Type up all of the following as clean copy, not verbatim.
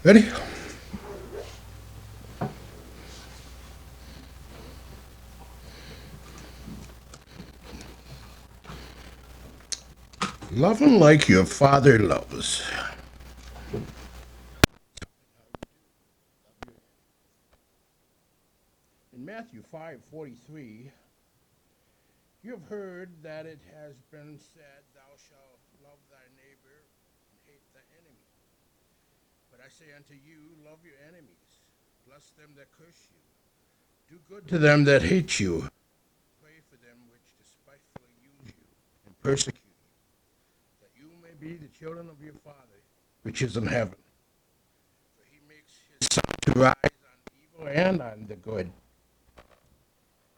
Ready? Love him like your father loves. In Matthew 5:43, you have heard that it has been said, thou shalt love thy neighbor and hate thy enemy. But I say unto you, love your enemies, bless them that curse you, do good to them that hate you, pray for them which despitefully use you and persecute you, that you may be the children of your Father which is in heaven. For he makes his sun to rise on evil and on the good,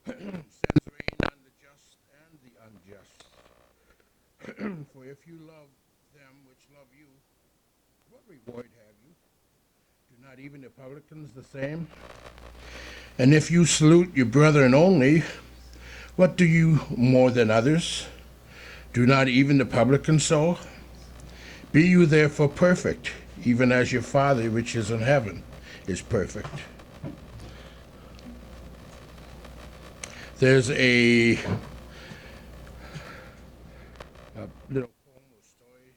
sends rain on the just and the unjust. For if you love them which love you, what reward have you? Do not even the publicans the same? And if you salute your brethren only, what do you more than others? Do not even the publicans so? Be you therefore perfect, even as your Father which is in heaven is perfect. There's a little poem or story.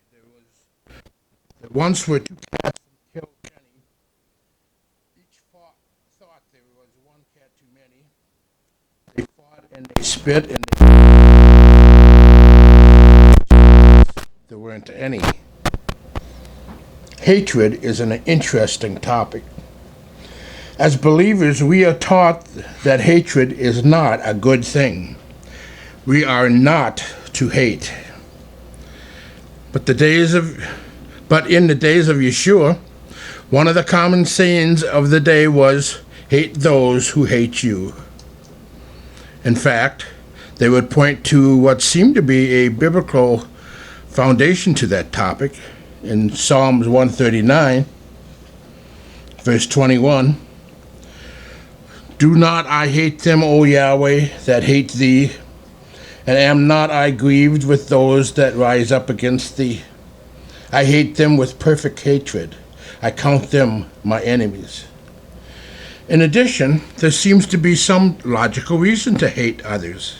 There once were two cats in Kilkenny. Each thought there was one cat too many. They fought and they spit and there weren't any. Hatred is an interesting topic. As believers, we are taught that hatred is not a good thing. We are not to hate. But in the days of Yeshua, one of the common sayings of the day was, hate those who hate you. In fact, they would point to what seemed to be a biblical foundation to that topic in Psalms 139, verse 21. Do not I hate them, O Yahweh, that hate thee? And am not I grieved with those that rise up against thee? I hate them with perfect hatred. I count them my enemies. In addition, there seems to be some logical reason to hate others.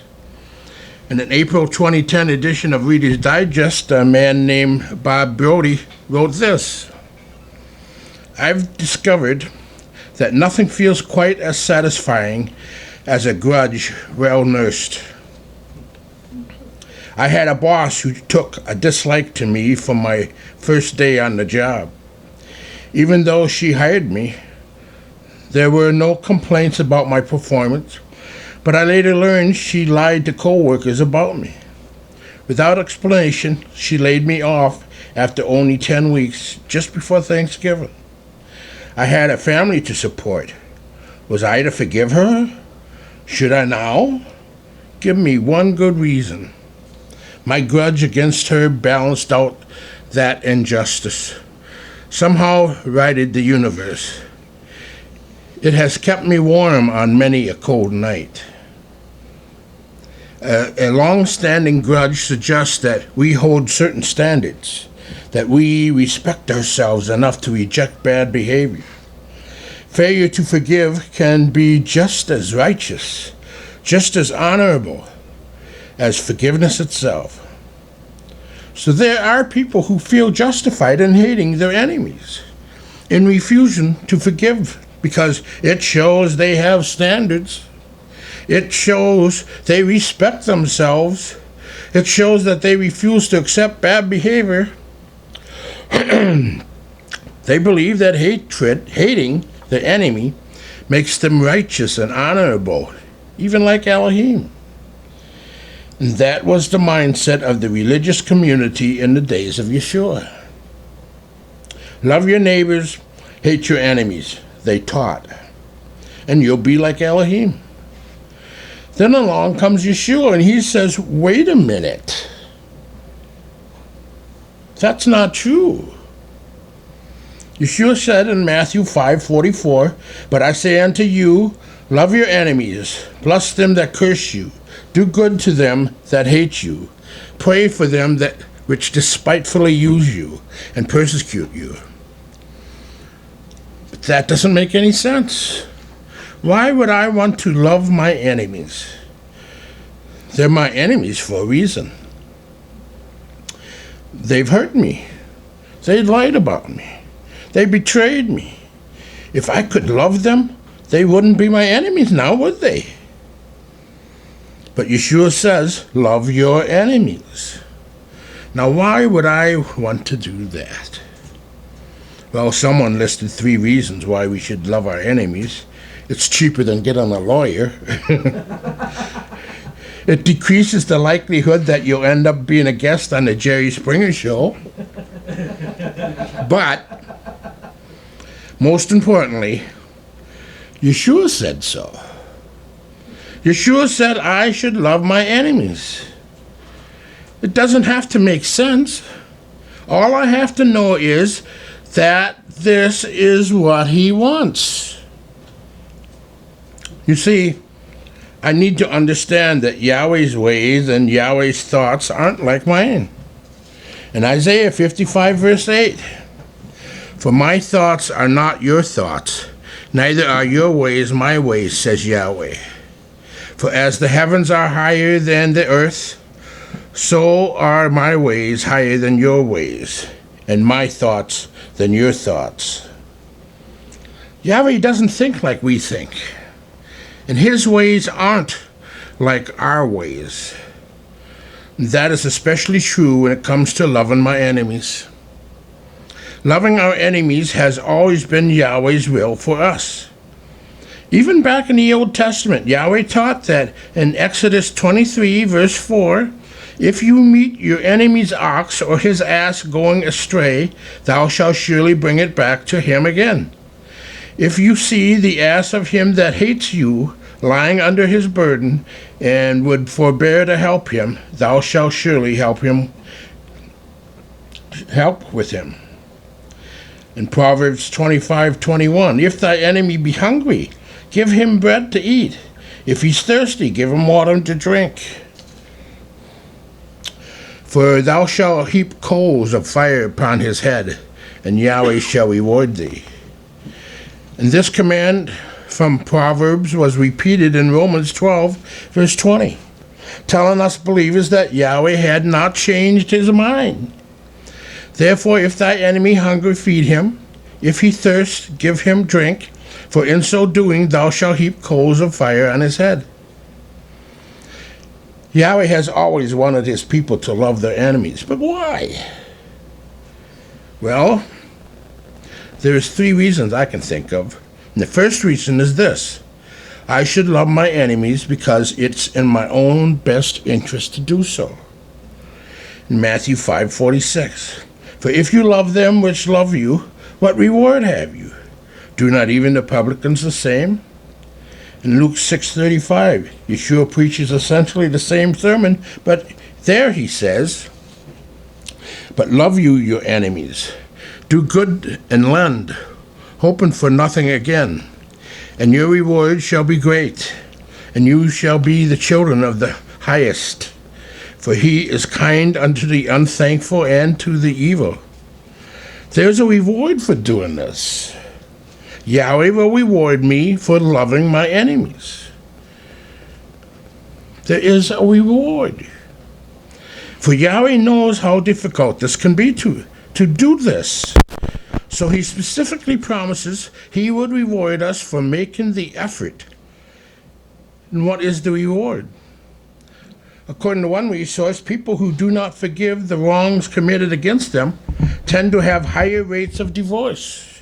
In an April 2010 edition of Reader's Digest, a man named Bob Brody wrote this: I've discovered that nothing feels quite as satisfying as a grudge well nursed. I had a boss who took a dislike to me from my first day on the job. Even though she hired me, there were no complaints about my performance, but I later learned she lied to coworkers about me. Without explanation, she laid me off after only 10 weeks, just before Thanksgiving. I had a family to support. Was I to forgive her? Should I now? Give me one good reason. My grudge against her balanced out that injustice, somehow righted the universe. It has kept me warm on many a cold night. A long-standing grudge suggests that we hold certain standards, that we respect ourselves enough to reject bad behavior. Failure to forgive can be just as righteous, just as honorable as forgiveness itself. So there are people who feel justified in hating their enemies, in refusing to forgive, because it shows they have standards. It shows they respect themselves. It shows that they refuse to accept bad behavior. They believe that hating the enemy, makes them righteous and honorable, even like Elohim. And that was the mindset of the religious community in the days of Yeshua. Love your neighbors, hate your enemies, they taught, and you'll be like Elohim. Then along comes Yeshua, and he says, wait a minute. That's not true. Yeshua said in Matthew 5:44, but I say unto you, love your enemies, bless them that curse you, do good to them that hate you, pray for them that which despitefully use you and persecute you. That doesn't make any sense. Why would I want to love my enemies? They're my enemies for a reason. They've hurt me. They lied about me. They betrayed me. If I could love them, they wouldn't be my enemies now, would they? But Yeshua says, love your enemies. Now, why would I want to do that? Well, someone listed 3 reasons why we should love our enemies. It's cheaper than getting a lawyer. It decreases the likelihood that you'll end up being a guest on the Jerry Springer show. But, most importantly, Yeshua said so. Yeshua said I should love my enemies. It doesn't have to make sense. All I have to know is that this is what he wants. You see, I need to understand that Yahweh's ways and Yahweh's thoughts aren't like mine. In Isaiah 55, verse 8, for my thoughts are not your thoughts, neither are your ways my ways, says Yahweh. For as the heavens are higher than the earth, so are my ways higher than your ways, and my thoughts than your thoughts. Yahweh doesn't think like we think, and his ways aren't like our ways. That is especially true when it comes to loving my enemies. Loving our enemies has always been Yahweh's will for us. Even back in the Old Testament, Yahweh taught that in Exodus 23, verse 4, if you meet your enemy's ox or his ass going astray, thou shalt surely bring it back to him again. If you see the ass of him that hates you lying under his burden, and would forbear to help him, thou shalt surely help with him. In Proverbs 25:21, if thy enemy be hungry, give him bread to eat. If he's thirsty, give him water to drink. For thou shalt heap coals of fire upon his head, and Yahweh shall reward thee. And this command from Proverbs was repeated in Romans 12, verse 20, telling us believers that Yahweh had not changed his mind. Therefore, if thy enemy hunger, feed him. If he thirst, give him drink. For in so doing, thou shalt heap coals of fire on his head. Yahweh has always wanted his people to love their enemies. But why? Well, there's 3 reasons I can think of. And the first reason is this. I should love my enemies because it's in my own best interest to do so. In Matthew 5:46, for if you love them which love you, what reward have you? Do not even the publicans the same? In Luke 6:35, Yeshua preaches essentially the same sermon, but there he says, but love you your enemies. Do good and lend, hoping for nothing again, and your reward shall be great, and you shall be the children of the highest, for he is kind unto the unthankful and to the evil. There's a reward for doing this. Yahweh will reward me for loving my enemies. There is a reward. For Yahweh knows how difficult this can be to do this. So he specifically promises he would reward us for making the effort. And what is the reward? According to one resource, people who do not forgive the wrongs committed against them tend to have higher rates of divorce,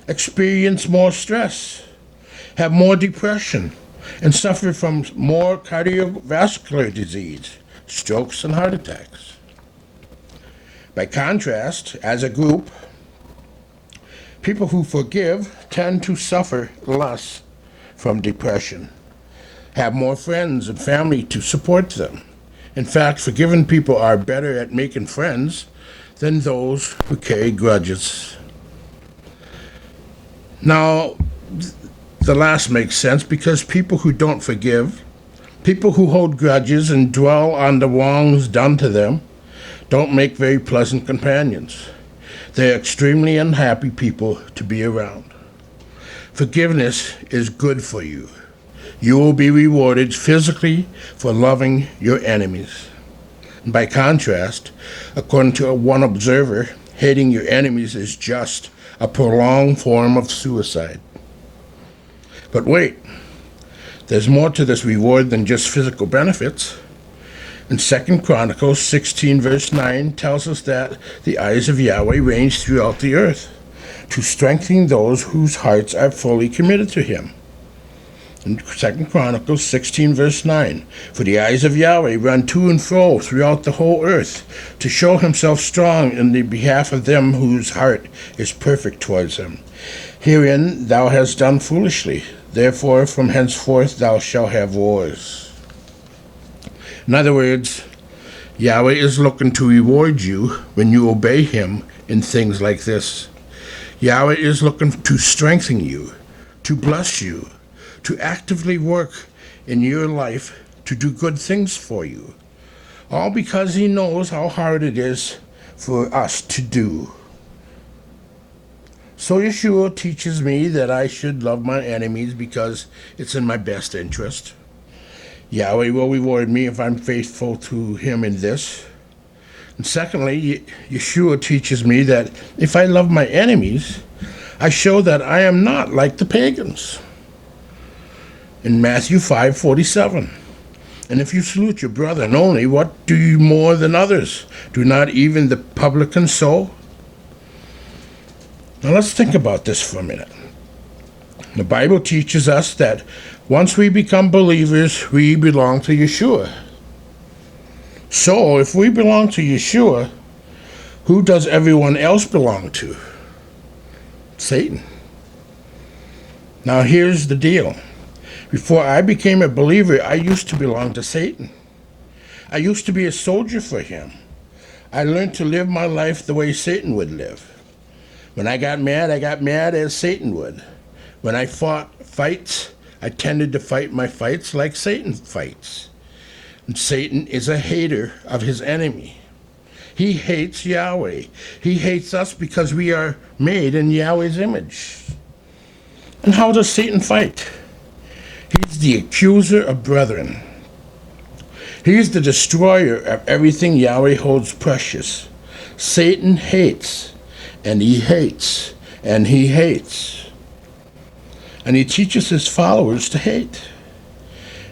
experience more stress, have more depression, and suffer from more cardiovascular disease, strokes, and heart attacks. By contrast, as a group, people who forgive tend to suffer less from depression, have more friends and family to support them. In fact, forgiven people are better at making friends than those who carry grudges. Now, the last makes sense because people who don't forgive, people who hold grudges and dwell on the wrongs done to them, don't make very pleasant companions. They're extremely unhappy people to be around. Forgiveness is good for you. You will be rewarded physically for loving your enemies. By contrast, according to one observer, hating your enemies is just a prolonged form of suicide. But wait, there's more to this reward than just physical benefits. In 2 Chronicles 16 verse 9 tells us that the eyes of Yahweh range throughout the earth to strengthen those whose hearts are fully committed to him. In 2 Chronicles 16 verse 9, for the eyes of Yahweh run to and fro throughout the whole earth to show himself strong in the behalf of them whose heart is perfect towards him. Herein thou hast done foolishly, therefore from henceforth thou shalt have wars. In other words, Yahweh is looking to reward you when you obey him in things like this. Yahweh is looking to strengthen you, to bless you, to actively work in your life to do good things for you, all because he knows how hard it is for us to do. So Yeshua teaches me that I should love my enemies because it's in my best interest. Yahweh will reward me if I'm faithful to him in this. And secondly, Yeshua teaches me that if I love my enemies, I show that I am not like the pagans. In Matthew 5:47, and if you salute your brethren only, what do you more than others? Do not even the publicans so? Now let's think about this for a minute. The Bible teaches us that once we become believers, we belong to Yeshua. So if we belong to Yeshua, who does everyone else belong to? Satan. Now here's the deal. Before I became a believer, I used to belong to Satan. I used to be a soldier for him. I learned to live my life the way Satan would live. When I got mad as Satan would. When I fought fights, I tended to fight my fights like Satan fights. And Satan is a hater of his enemy. He hates Yahweh. He hates us because we are made in Yahweh's image. And how does Satan fight? He's the accuser of brethren. He's the destroyer of everything Yahweh holds precious. Satan hates, and he hates, and he hates. And he teaches his followers to hate.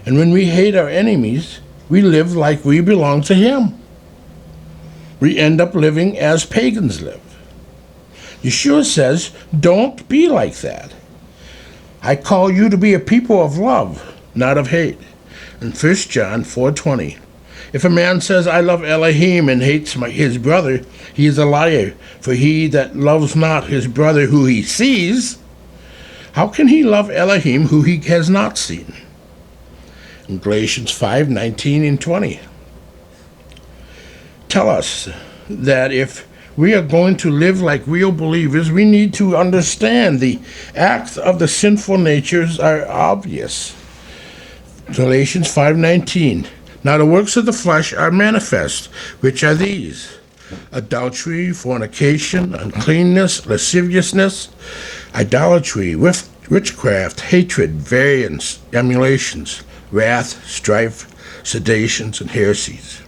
And when we hate our enemies, we live like we belong to him. We end up living as pagans live. Yeshua says, don't be like that. I call you to be a people of love, not of hate. In 1 John 4:20, if a man says, I love Elohim and hates his brother, he is a liar. For he that loves not his brother who he sees, how can he love Elohim who he has not seen? In Galatians 5:19 and 20, tell us that if we are going to live like real believers, we need to understand the acts of the sinful natures are obvious. Galatians 5:19, now the works of the flesh are manifest, which are these: adultery, fornication, uncleanness, lasciviousness, idolatry, witchcraft, hatred, variance, emulations, wrath, strife, seditions, and heresies.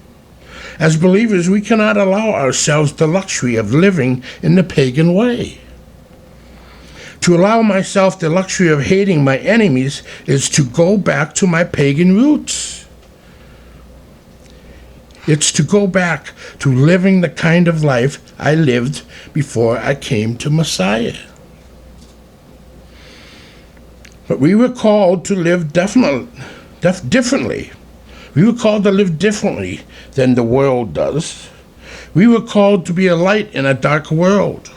As believers, we cannot allow ourselves the luxury of living in the pagan way. To allow myself the luxury of hating my enemies is to go back to my pagan roots. It's to go back to living the kind of life I lived before I came to Messiah. But we were called to live differently. We were called to live differently than the world does. We were called to be a light in a dark world,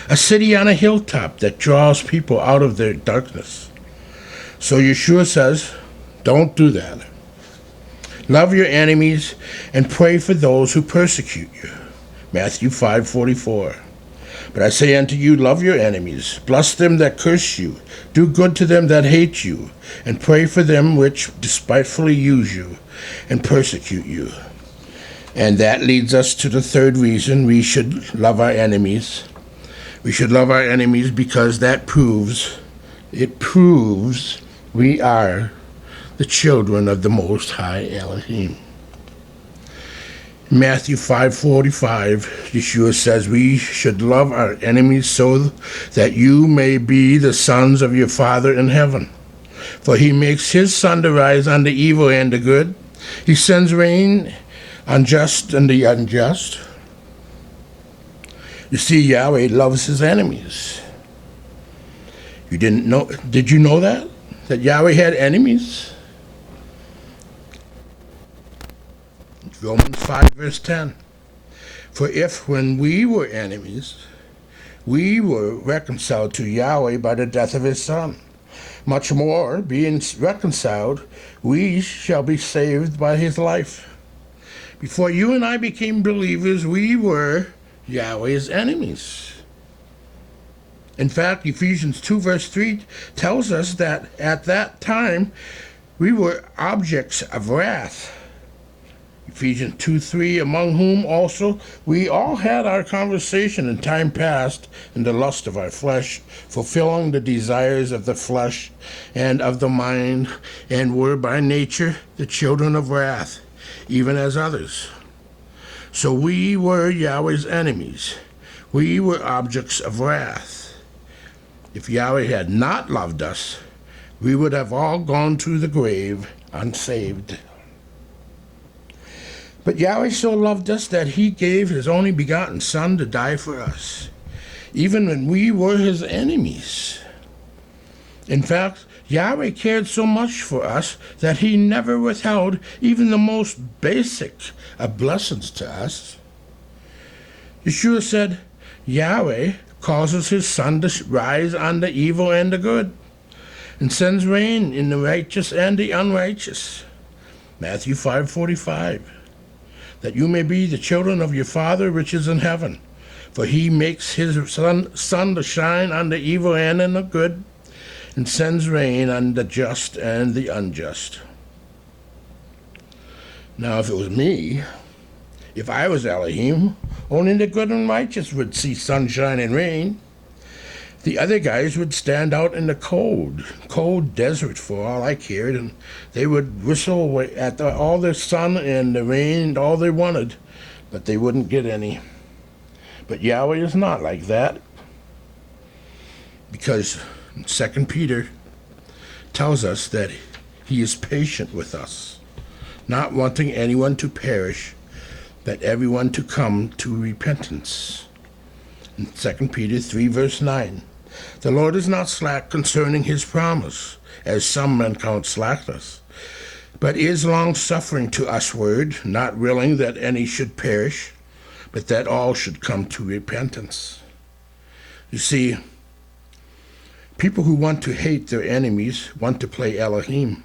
a city on a hilltop that draws people out of their darkness. So Yeshua says, don't do that. Love your enemies and pray for those who persecute you. Matthew 5:44. But I say unto you, love your enemies, bless them that curse you, do good to them that hate you, and pray for them which despitefully use you and persecute you. And that leads us to the third reason we should love our enemies. We should love our enemies because that proves It proves we are the children of the Most High Elohim. Matthew 5:45, Yeshua says, we should love our enemies so that you may be the sons of your Father in heaven. For he makes his sun to rise on the evil and the good. He sends rain on just and the unjust. You see, Yahweh loves his enemies. You didn't know? Did you know that? That Yahweh had enemies? Romans 5, verse 10. For if, when we were enemies, we were reconciled to Yahweh by the death of his Son, much more, being reconciled, we shall be saved by his life. Before you and I became believers, we were Yahweh's enemies. In fact, Ephesians 2, verse 3 tells us that at that time we were objects of wrath. Ephesians 2:3, among whom also we all had our conversation in time past in the lust of our flesh, fulfilling the desires of the flesh and of the mind, and were by nature the children of wrath, even as others. So we were Yahweh's enemies. We were objects of wrath. If Yahweh had not loved us, we would have all gone to the grave unsaved. But Yahweh so loved us that he gave his only begotten Son to die for us, even when we were his enemies. In fact, Yahweh cared so much for us that he never withheld even the most basic of blessings to us. Yeshua said, Yahweh causes his sun to rise on the evil and the good, and sends rain in the righteous and the unrighteous. Matthew 5:45. That you may be the children of your Father which is in heaven. For he makes his sun to shine on the evil and on the good, and sends rain on the just and the unjust. Now, if it was me, if I was Elohim, only the good and righteous would see sunshine and rain. The other guys would stand out in the cold desert for all I cared, and they would whistle at all the sun and the rain and all they wanted, but they wouldn't get any. But Yahweh is not like that, because 2 Peter tells us that he is patient with us, not wanting anyone to perish, but everyone to come to repentance. In 2 Peter 3, verse 9, the Lord is not slack concerning his promise, as some men count slackness, but is long-suffering to usward, not willing that any should perish, but that all should come to repentance. You see, people who want to hate their enemies want to play Elohim.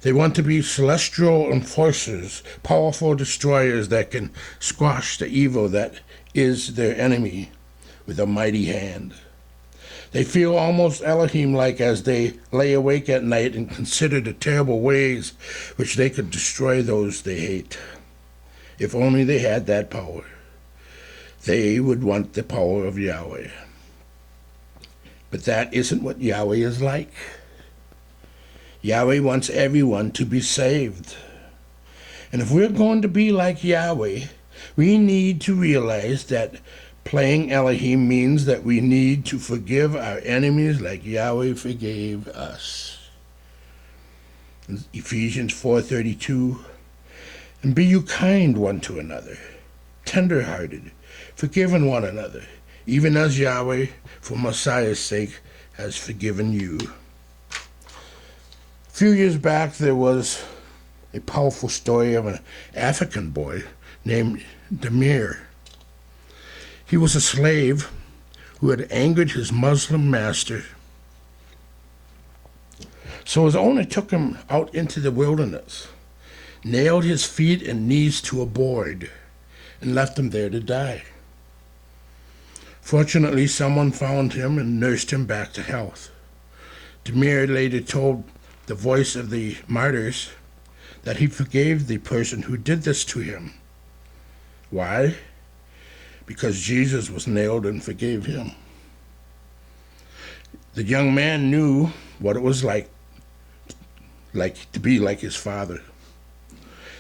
They want to be celestial enforcers, powerful destroyers that can squash the evil that is their enemy with a mighty hand. They feel almost Elohim-like as they lay awake at night and consider the terrible ways which they could destroy those they hate. If only they had that power. They would want the power of Yahweh. But that isn't what Yahweh is like. Yahweh wants everyone to be saved. And if we're going to be like Yahweh, we need to realize that playing Elohim means that we need to forgive our enemies like Yahweh forgave us. In Ephesians 4:32, and be you kind one to another, tender-hearted, forgiving one another, even as Yahweh, for Messiah's sake, has forgiven you. A few years back, there was a powerful story of an African boy named Demir. He was a slave who had angered his Muslim master. So his owner took him out into the wilderness, nailed his feet and knees to a board, and left him there to die. Fortunately, someone found him and nursed him back to health. Demir later told the Voice of the Martyrs that he forgave the person who did this to him. Why? Because Jesus was nailed and forgave him. The young man knew what it was like to be like his father.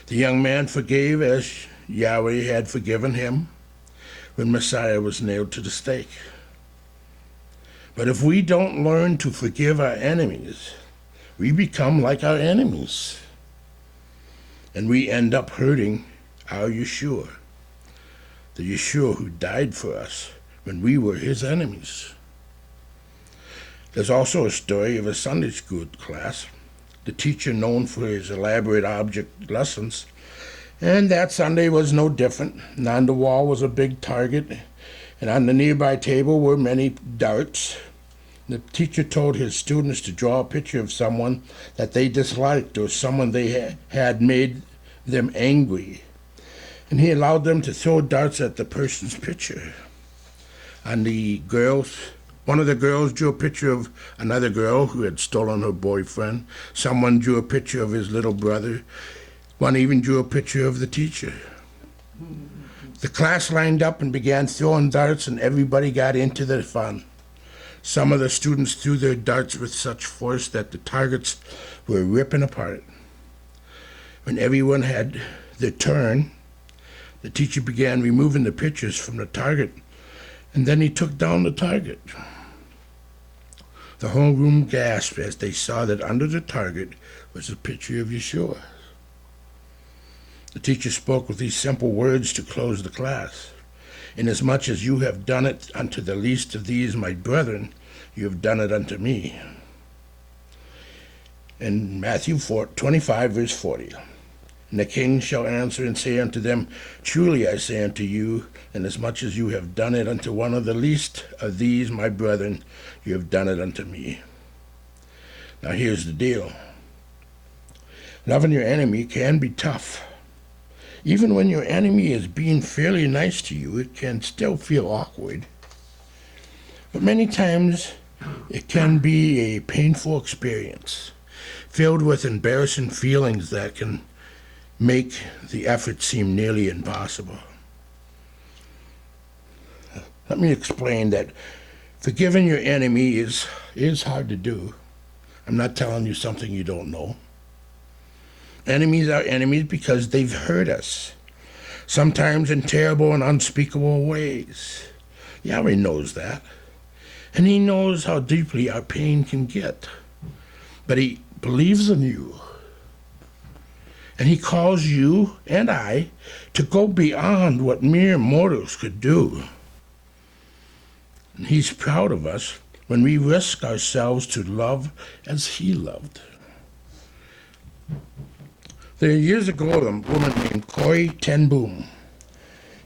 The young man forgave as Yahweh had forgiven him when Messiah was nailed to the stake. But if we don't learn to forgive our enemies, we become like our enemies. And we end up hurting our Yeshua, the Yeshua who died for us when we were his enemies. There's also a story of a Sunday school class, the teacher known for his elaborate object lessons, and that Sunday was no different. And on the wall was a big target, and on the nearby table were many darts. The teacher told his students to draw a picture of someone that they disliked or someone they had made them angry. And he allowed them to throw darts at the person's picture. And one of the girls drew a picture of another girl who had stolen her boyfriend. Someone drew a picture of his little brother. One even drew a picture of the teacher. The class lined up and began throwing darts, and everybody got into the fun. Some of the students threw their darts with such force that the targets were ripping apart. When everyone had their turn, the teacher began removing the pictures from the target, and then he took down the target. The whole room gasped as they saw that under the target was a picture of Yeshua. The teacher spoke with these simple words to close the class. Inasmuch as you have done it unto the least of these, my brethren, you have done it unto me. In Matthew 25, verse 40, and the king shall answer and say unto them, truly I say unto you, inasmuch as you have done it unto one of the least of these, my brethren, you have done it unto me. Now here's the deal. Loving your enemy can be tough. Even when your enemy is being fairly nice to you, it can still feel awkward. But many times, it can be a painful experience, filled with embarrassing feelings that can make the effort seem nearly impossible. Let me explain that forgiving your enemy is hard to do. I'm not telling you something you don't know. Enemies are enemies because they've hurt us, sometimes in terrible and unspeakable ways. Yahweh knows that, and he knows how deeply our pain can get. But he believes in you, and he calls you and I to go beyond what mere mortals could do. And he's proud of us when we risk ourselves to love as he loved. There years ago, a woman named Corrie ten Boom.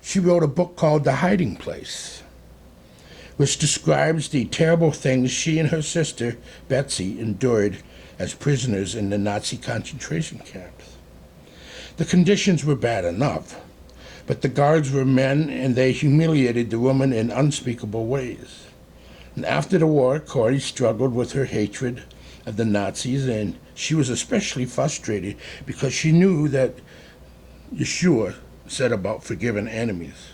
She wrote a book called The Hiding Place, which describes the terrible things she and her sister, Betsy, endured as prisoners in the Nazi concentration camps. The conditions were bad enough, but the guards were men and they humiliated the woman in unspeakable ways. And after the war, Corrie struggled with her hatred of the Nazis, and she was especially frustrated because she knew that Yeshua said about forgiving enemies.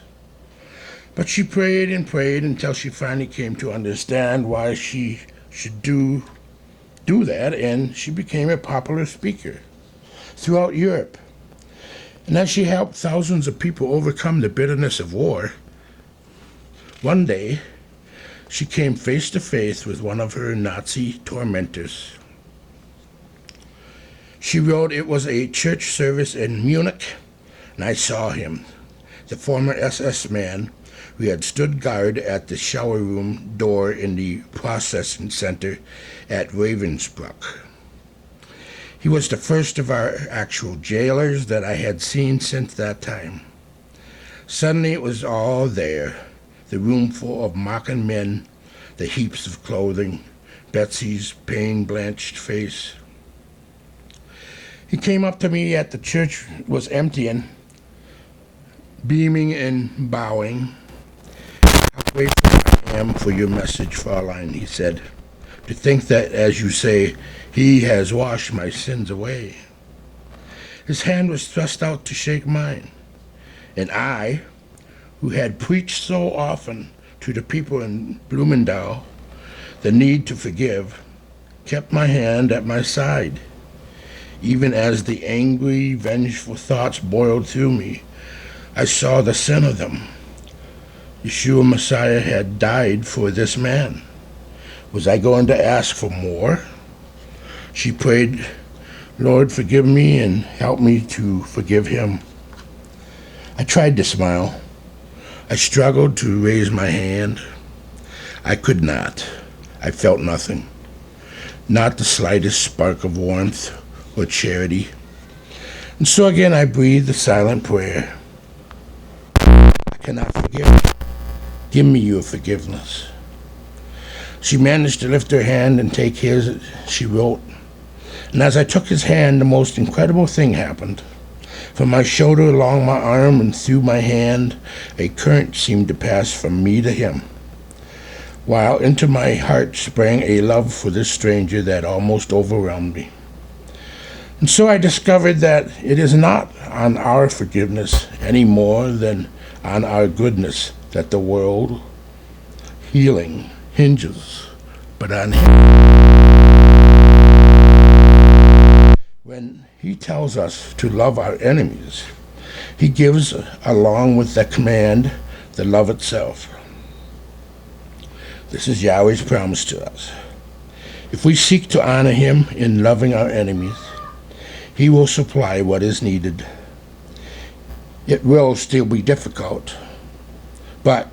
But she prayed and prayed until she finally came to understand why she should do that, and she became a popular speaker throughout Europe. And as she helped thousands of people overcome the bitterness of war, one day she came face to face with one of her Nazi tormentors. She wrote, it was a church service in Munich, and I saw him, the former SS man who had stood guard at the shower room door in the processing center at Ravensbrück. He was the first of our actual jailers that I had seen since that time. Suddenly it was all there, the room full of mocking men, the heaps of clothing, Betsy's pain-blanched face. He came up to me at the church was emptying, beaming and bowing. How grateful I am for your message, Fraulein, he said. To think that, as you say, he has washed my sins away. His hand was thrust out to shake mine, and I, who had preached so often to the people in Bloemendaal The need to forgive kept my hand at my side. Even as the angry, vengeful thoughts boiled through me, I saw the sin of them. Yeshua Messiah had died for this man. Was I going to ask for more? She prayed, Lord, forgive me and help me to forgive him. I tried to smile. I struggled to raise my hand. I could not. I felt nothing. Not the slightest spark of warmth or charity. And so again I breathed a silent prayer. I cannot forgive. Give me your forgiveness. She managed to lift her hand and take his, she wrote. And as I took his hand, the most incredible thing happened. From my shoulder along my arm and through my hand, a current seemed to pass from me to him, while into my heart sprang a love for this stranger that almost overwhelmed me. And so I discovered that it is not on our forgiveness any more than on our goodness that the world healing hinges, but on him. When he tells us to love our enemies, he gives, along with the command, the love itself. This is Yahweh's promise to us. If we seek to honor him in loving our enemies, he will supply what is needed. It will still be difficult, but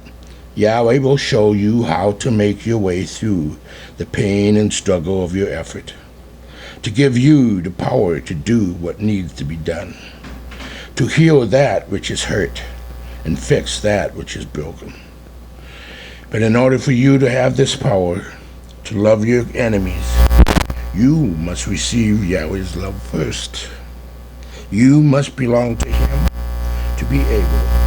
Yahweh will show you how to make your way through the pain and struggle of your effort, to give you the power to do what needs to be done, to heal that which is hurt and fix that which is broken. But in order for you to have this power to love your enemies, you must receive Yahweh's love first. You must belong to him to be able